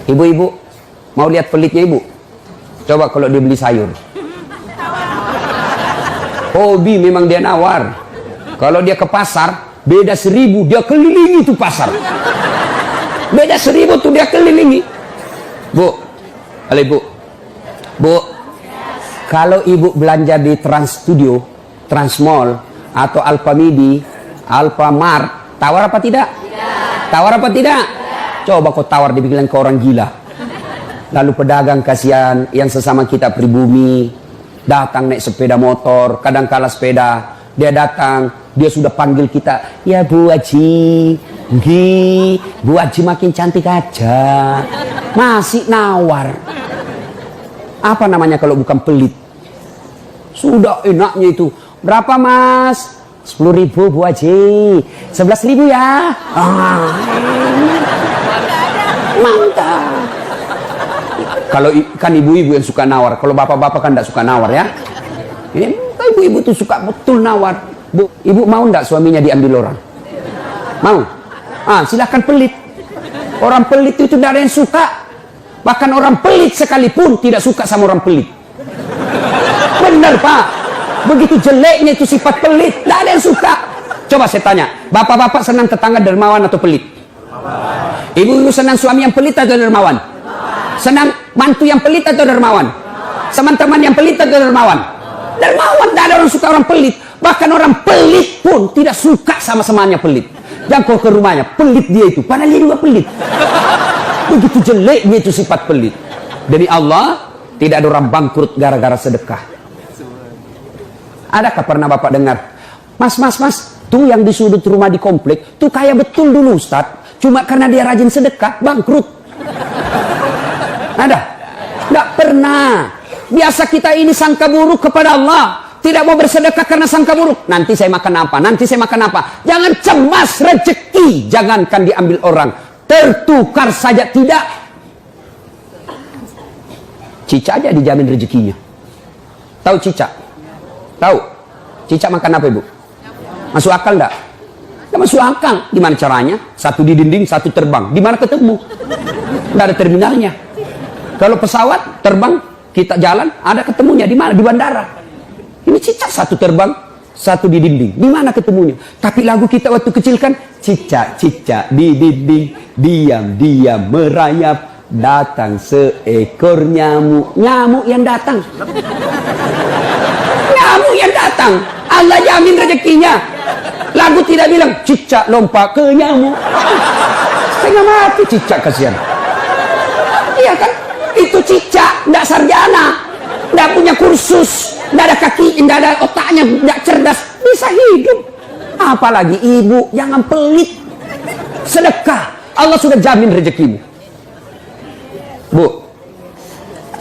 Ibu-ibu, mau lihat pelitnya ibu? Coba kalau dia beli sayur. Hobi memang dia nawar. Kalau dia ke pasar, beda 1000, dia kelilingi tuh pasar. Beda 1000 tuh dia kelilingi. Bu, halo ibu. Bu, kalau ibu belanja di Trans Studio, Trans Mall, atau Alfamidi, Alfamart, tawar apa tidak? Tidak. Tawar apa tidak? Coba kau tawar, dibilang ke orang gila. Lalu pedagang kasihan yang sesama kita pribumi, datang naik sepeda motor, kadang kala sepeda, dia datang, dia sudah panggil kita, ya Bu Haji, Bu Haji makin cantik aja, masih nawar. Apa namanya kalau bukan pelit? Sudah enaknya itu, berapa Mas? 10.000 Bu Haji, 11.000 ya. Mantap. Kalau kan ibu-ibu yang suka nawar, kalau bapak-bapak kan tidak suka nawar ya. Ini ibu-ibu tuh suka betul nawar. Bu, ibu mau nggak suaminya diambil orang? Mau? Silahkan pelit. Orang pelit itu tidak ada yang suka. Bahkan orang pelit sekalipun tidak suka sama orang pelit. Benar Pak. Begitu jeleknya itu sifat pelit, tidak ada yang suka. Coba saya tanya, bapak-bapak senang tetangga dermawan atau pelit? Ibu-ibu senang suami yang pelit atau dermawan? Senang mantu yang pelit atau dermawan? Teman-teman yang pelit atau dermawan? Dermawan, tidak ada orang suka orang pelit. Bahkan orang pelit pun tidak suka sama semuanya pelit. Jangan kau ke rumahnya, pelit dia itu, padahal dia juga pelit. Begitu jeleknya itu sifat pelit. Demi Allah, tidak ada orang bangkrut gara-gara sedekah. Adakah pernah bapak dengar, Mas, tuh yang di sudut rumah di komplek, tuh kaya betul dulu Ustadz, cuma karena dia rajin sedekah, bangkrut. Ada? Tidak pernah. Biasa kita ini sangka buruk kepada Allah, tidak mau bersedekah karena sangka buruk. Nanti saya makan apa? Nanti saya makan apa? Jangan cemas rezeki, jangankan diambil orang, tertukar saja tidak. Cicak aja dijamin rezekinya. Tahu cicak? Tahu? Cicak makan apa ibu? Masuk akal enggak? Enggak masuk akal. Gimana caranya? Satu di dinding, satu terbang. Di mana ketemu? Enggak ada terminalnya. Kalau pesawat terbang, kita jalan, ada ketemunya di mana? Di bandara. Ini cicak satu terbang, satu di dinding. Di mana ketemunya? Tapi lagu kita waktu kecil kan, cicak-cicak di dinding, diam-diam merayap, datang seekor nyamuk. Nyamuk yang datang. Nyamuk yang datang. Allah jamin rezekinya. Lagu tidak bilang cicak lompat ke nyamuk. Setengah mati cicak, kasihan. Iya kan? Itu cicak, tidak sarjana, tidak punya kursus, tidak ada kaki, tidak ada otaknya, tidak cerdas, bisa hidup. Apalagi ibu, jangan pelit. Sedekah, Allah sudah jamin rezekimu. Bu,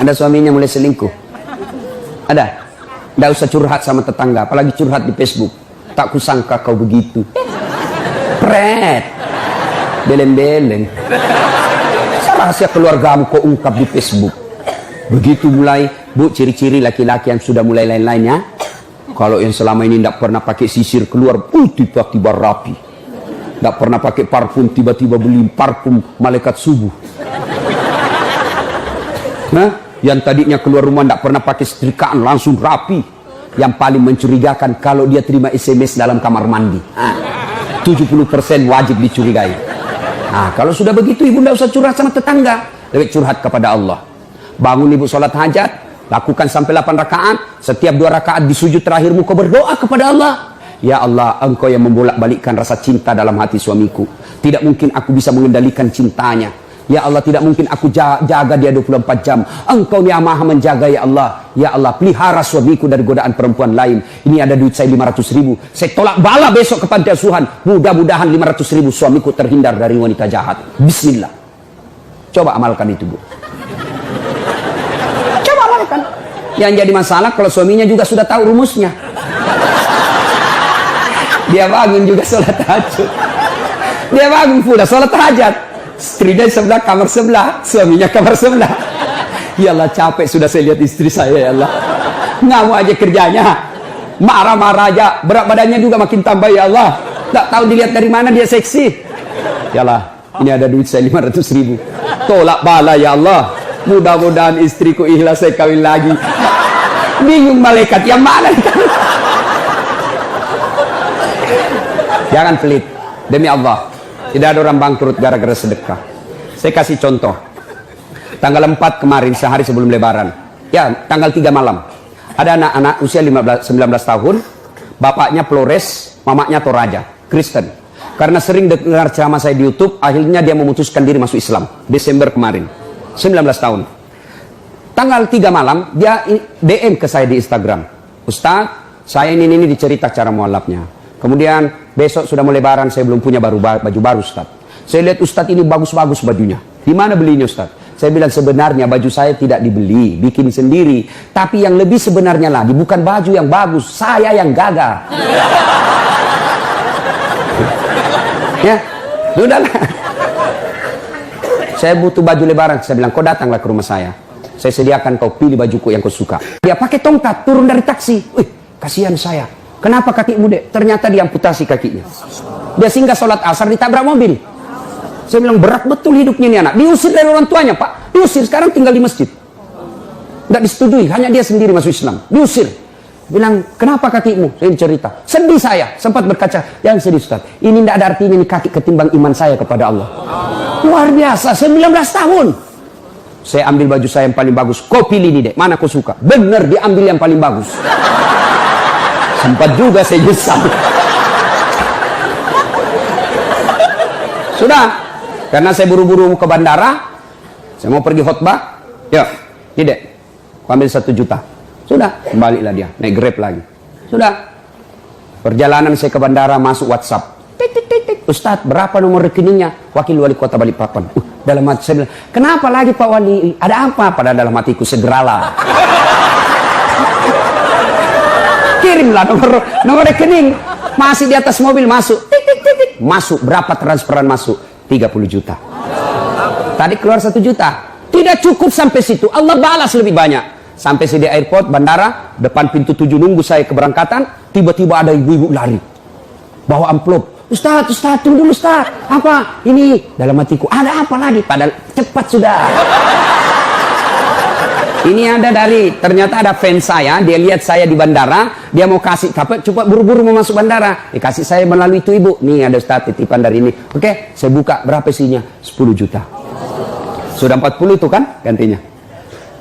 ada suaminya mulai selingkuh? Ada? Tidak usah curhat sama tetangga, apalagi curhat di Facebook. Tak kusangka kau begitu. Pret, beleng-beleng. Rahasia keluargamu kau ungkap di Facebook. Begitu mulai, bu, ciri-ciri laki-laki yang sudah mulai lain-lainnya. Kalau yang selama ini tidak pernah pakai sisir keluar, tiba-tiba rapi. Tidak pernah pakai parfum, tiba-tiba beli parfum malaikat subuh. Nah, yang tadinya keluar rumah tidak pernah pakai setrikaan, langsung rapi. Yang paling mencurigakan kalau dia terima SMS dalam kamar mandi. 70% wajib dicurigai. Nah, kalau sudah begitu ibu tidak usah curhat sama tetangga, lebih curhat kepada Allah. Bangun ibu sholat hajat, lakukan sampai 8 rakaat. Setiap 2 rakaat di sujud terakhirmu kau berdoa kepada Allah. Ya Allah, engkau yang membolak-balikkan rasa cinta dalam hati suamiku. Tidak mungkin aku bisa mengendalikan cintanya. Ya Allah, tidak mungkin aku jaga dia 24 jam. Engkau yang maha menjaga ya Allah. Ya Allah, pelihara suamiku dari godaan perempuan lain. Ini ada duit saya 500.000. Saya tolak bala besok kepada Tuhan. Mudah-mudahan 500.000 suamiku terhindar dari wanita jahat. Bismillah. Coba amalkan itu, Bu. Coba amalkan. Yang jadi masalah kalau suaminya juga sudah tahu rumusnya. Dia bangun juga sholat tahajud. Dia bangun pula sholat hajat. Istrinya sebelah, kamar sebelah, suaminya kamar sebelah. Ya Allah, capek sudah saya lihat istri saya, ya Allah. Ngamuk aja kerjanya, marah-marah aja, berat badannya juga makin tambah, ya Allah. Tak tahu dilihat dari mana dia seksi. Ya Allah, ini ada duit saya 500.000. Tolak bala ya Allah. Mudah-mudahan istriku ikhlas saya kawin lagi. Bingung malaikat yang mana? Jangan pelit. Demi Allah, tidak ada orang bangkrut gara-gara sedekah. Saya kasih contoh. Tanggal 4 kemarin, sehari sebelum lebaran. Ya, tanggal 3 malam. Ada anak-anak usia 19 tahun. Bapaknya Flores, mamanya Toraja, Kristen. Karena sering dengar ceramah saya di YouTube, akhirnya dia memutuskan diri masuk Islam. Desember kemarin. 19 tahun. Tanggal 3 malam, dia DM ke saya di Instagram. Ustaz, saya ini dicerita cara mualafnya. Kemudian besok sudah mau lebaran, saya belum punya baju baru Ustaz. Saya lihat Ustaz ini bagus-bagus bajunya. Di mana belinya Ustaz? Saya bilang sebenarnya baju saya tidak dibeli, bikin sendiri. Tapi yang lebih sebenarnya lagi, bukan baju yang bagus, saya yang gagal. Ya, sudahlah. Saya butuh baju lebaran. Saya bilang, kau datanglah ke rumah saya. Saya sediakan, kau pilih bajuku yang kau suka. Dia pakai tongkat, turun dari taksi. Wih, kasihan saya. Kenapa kakimu, Dek? Ternyata diamputasi kakinya. Dia singgah sholat asar, ditabrak mobil. Saya bilang, berat betul hidupnya ini anak. Diusir dari orang tuanya, Pak. Diusir, sekarang tinggal di masjid. Tidak disetujui, hanya dia sendiri masuk Islam. Diusir. Bilang, kenapa kakimu? Saya cerita. Sedih saya, sempat berkaca. Jangan sedih, Ustaz. Ini tidak ada artinya ini kaki ketimbang iman saya kepada Allah. Luar biasa, 19 tahun. Saya ambil baju saya yang paling bagus. Kau pilih nih, Dek. Mana kau suka? Bener, diambil yang paling bagus. Sempat juga saya nyesal. Sudah. Karena saya buru-buru ke bandara. Saya mau pergi khutbah. Ya, ini Dek. Kau ambil 1 juta. Sudah. Kembalilah dia. Naik Grab lagi. Sudah. Perjalanan saya ke bandara, masuk WhatsApp. Ustadz, berapa nomor rekeningnya? Wakil Wali Kota Balikpapan. Dalam hati saya bilang, kenapa lagi Pak Wali? Ada apa? Pada dalam hatiku, segeralah. Kirimlah nomor rekening. Masih di atas mobil, masuk. Masuk. Berapa transferan masuk? 30 juta. Tadi keluar 1 juta. Tidak cukup sampai situ. Allah balas lebih banyak. Sampai saya di airport, bandara, depan pintu 7 nunggu saya keberangkatan. Tiba-tiba ada ibu-ibu lari. Bawa amplop. Ustaz, tunggu dulu Ustaz. Apa? Ini dalam hatiku. Ada apa lagi? Padahal cepat sudah. Ini ada ternyata ada fans saya. Dia lihat saya di bandara. Dia mau kasih, coba buru-buru mau masuk bandara. Dikasih saya melalui itu ibu. Nih ada Ustaz titipan dari ini. Oke, saya buka. Berapa isinya? 10 juta. Sudah 40 itu kan gantinya.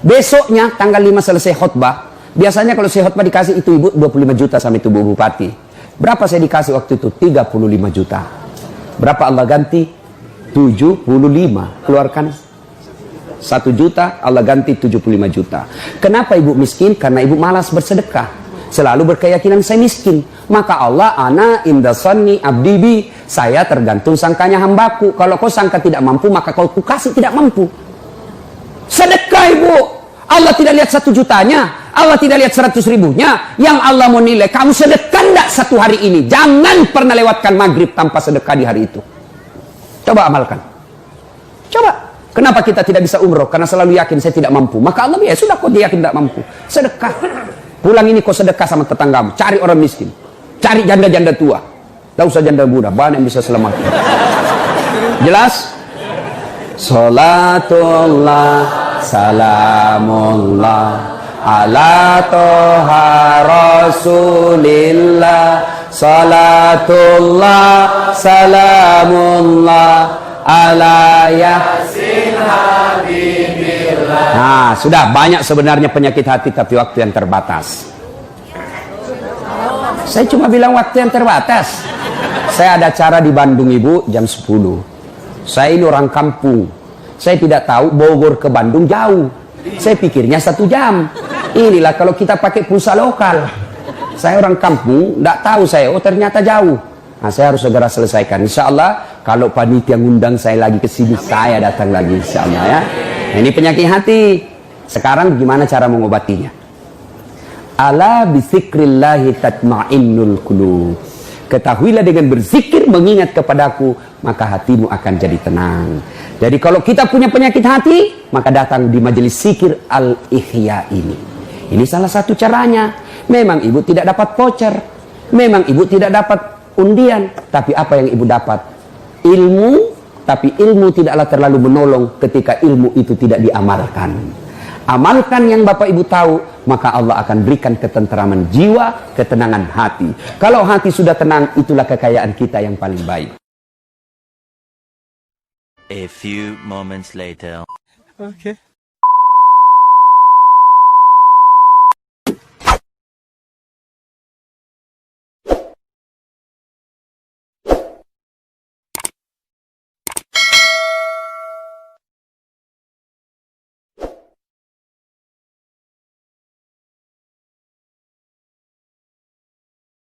Besoknya tanggal 5 selesai khutbah. Biasanya kalau saya khutbah dikasih itu ibu 25 juta sama itu Bu Bupati. Berapa saya dikasih waktu itu? 35 juta. Berapa Allah ganti? 75. Keluarkan 1 juta, Allah ganti 75 juta. Kenapa ibu miskin? Karena ibu malas bersedekah. Selalu berkeyakinan saya miskin. Maka Allah, ana indasanni abdibi. Saya tergantung sangkanya hambaku. Kalau kau sangka tidak mampu, maka kau kasih tidak mampu. Sedekah ibu. Allah tidak lihat 1 jutanya. Allah tidak lihat 100 ribunya. Yang Allah mau nilai, kamu sedekah enggak 1 hari ini. Jangan pernah lewatkan maghrib tanpa sedekah di hari itu. Coba amalkan. Coba. Kenapa kita tidak bisa umroh? Karena selalu yakin saya tidak mampu. Maka Allah, ya sudah kok dia yakin tidak mampu. Sedekah. Pulang ini kau sedekah sama tetanggamu. Cari orang miskin. Cari janda-janda tua. Tak usah janda muda. Banyak yang bisa selamatkan. Jelas? Salatullah, salamullah. Ala toha rasulillah. Salatullah, salamullah. Ala yasin habibillah. Nah, sudah banyak sebenarnya penyakit hati, tapi waktu yang terbatas. Saya cuma bilang waktu yang terbatas. Saya ada acara di Bandung ibu jam 10. Saya ini orang kampung. Saya tidak tahu Bogor ke Bandung jauh. Saya pikirnya 1 jam. Inilah kalau kita pakai pulsa lokal. Saya orang kampung, tidak tahu saya. Oh ternyata jauh. Nah, saya harus segera selesaikan. Insya Allah kalau panitia ngundang saya lagi ke sini, saya datang lagi. Insya Allah ya. Nah, ini penyakit hati. Sekarang gimana cara mengobatinya? Ala bizikrillahi tatma'innul qulub. Ketahuilah dengan berzikir mengingat kepadaku, maka hatimu akan jadi tenang. Jadi kalau kita punya penyakit hati, maka datang di majelis zikir Al-Ihya ini. Ini salah satu caranya. Memang ibu tidak dapat voucher. Memang ibu tidak dapat undian. Tapi apa yang ibu dapat? Ilmu Tapi ilmu tidaklah terlalu menolong ketika ilmu itu tidak diamalkan. Amalkan yang Bapak Ibu tahu, maka Allah akan berikan ketenteraman jiwa, ketenangan hati. Kalau hati sudah tenang, itulah kekayaan kita yang paling baik. A few moments later. Okay.